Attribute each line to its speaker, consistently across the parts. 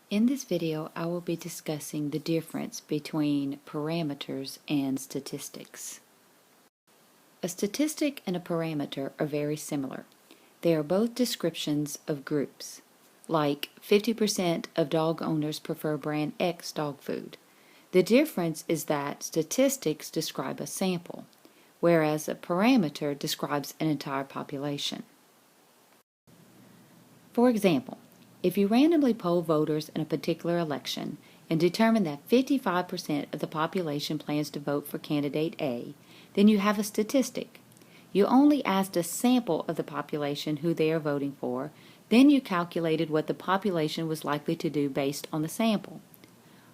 Speaker 1: In this video, I will be discussing the difference between parameters and statistics. A statistic and a parameter are very similar. They are both descriptions of groups, like 50% of dog owners prefer brand X dog food. The difference is that statistics describe a sample, whereas a parameter describes an entire population. For example, if you randomly poll voters in a particular election and determine that 55% of the population plans to vote for candidate A, then you have a statistic. You only asked a sample of the population who they are voting for, then you calculated what the population was likely to do based on the sample.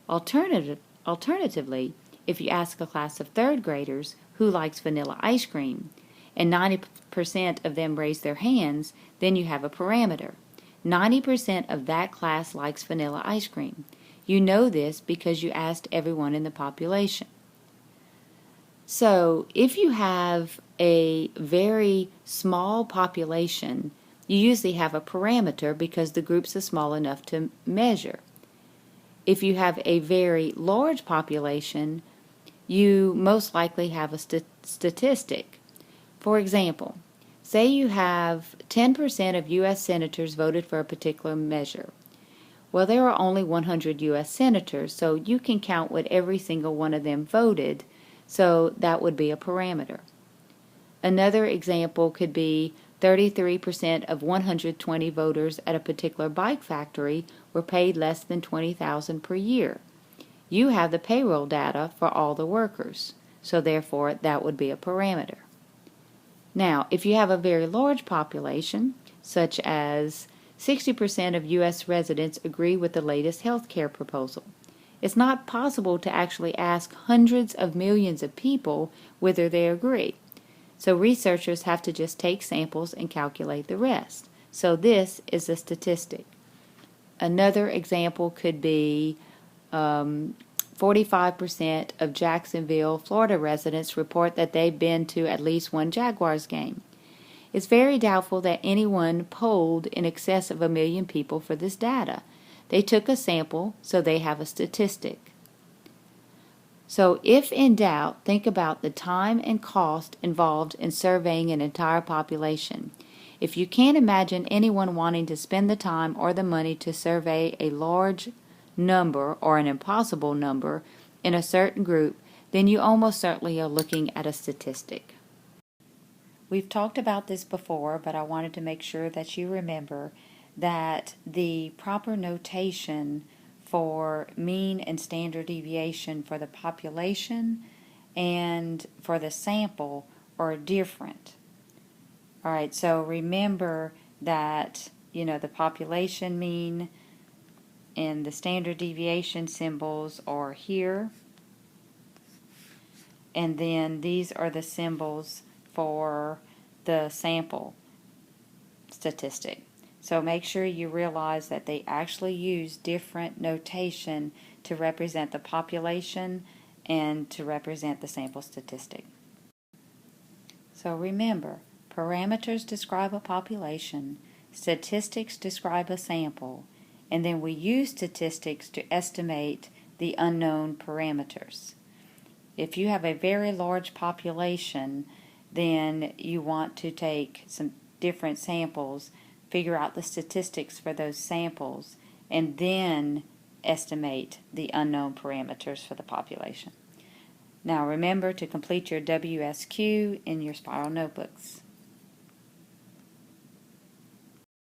Speaker 1: Alternatively, if you ask a class of third graders who likes vanilla ice cream, and 90% of them raise their hands, then you have a parameter. 90% of that class likes vanilla ice cream. You know this because you asked everyone in the population. So, if you have a very small population, you usually have a parameter because the groups are small enough to measure. If you have a very large population, you most likely have a statistic. For example, say you have 10% of U.S. senators voted for a particular measure. Well, there are only 100 U.S. senators, so you can count what every single one of them voted, so that would be a parameter. Another example could be 33% of 120 voters at a particular bike factory were paid less than $20,000 per year. You have the payroll data for all the workers, so therefore that would be a parameter. Now, if you have a very large population, such as 60% of U.S. residents agree with the latest health care proposal, it's not possible to actually ask hundreds of millions of people whether they agree. So researchers have to just take samples and calculate the rest. So this is a statistic. Another example could be 45% of Jacksonville, Florida residents report that they've been to at least one Jaguars game. It's very doubtful that anyone polled in excess of 1 million people for this data. They took a sample, so they have a statistic. So if in doubt, think about the time and cost involved in surveying an entire population. If you can't imagine anyone wanting to spend the time or the money to survey a large number or an impossible number in a certain group, then you almost certainly are looking at a statistic. We've talked about this before, but I wanted to make sure that you remember that the proper notation for mean and standard deviation for the population and for the sample are different. All right, so remember that, the population mean and the standard deviation symbols are here. And then these are the symbols for the sample statistic. So make sure you realize that they actually use different notation to represent the population and to represent the sample statistic. So remember, parameters describe a population, statistics describe a sample, and then we use statistics to estimate the unknown parameters. If you have a very large population, then you want to take some different samples, figure out the statistics for those samples, and then estimate the unknown parameters for the population. Now remember to complete your WSQ in your spiral notebooks.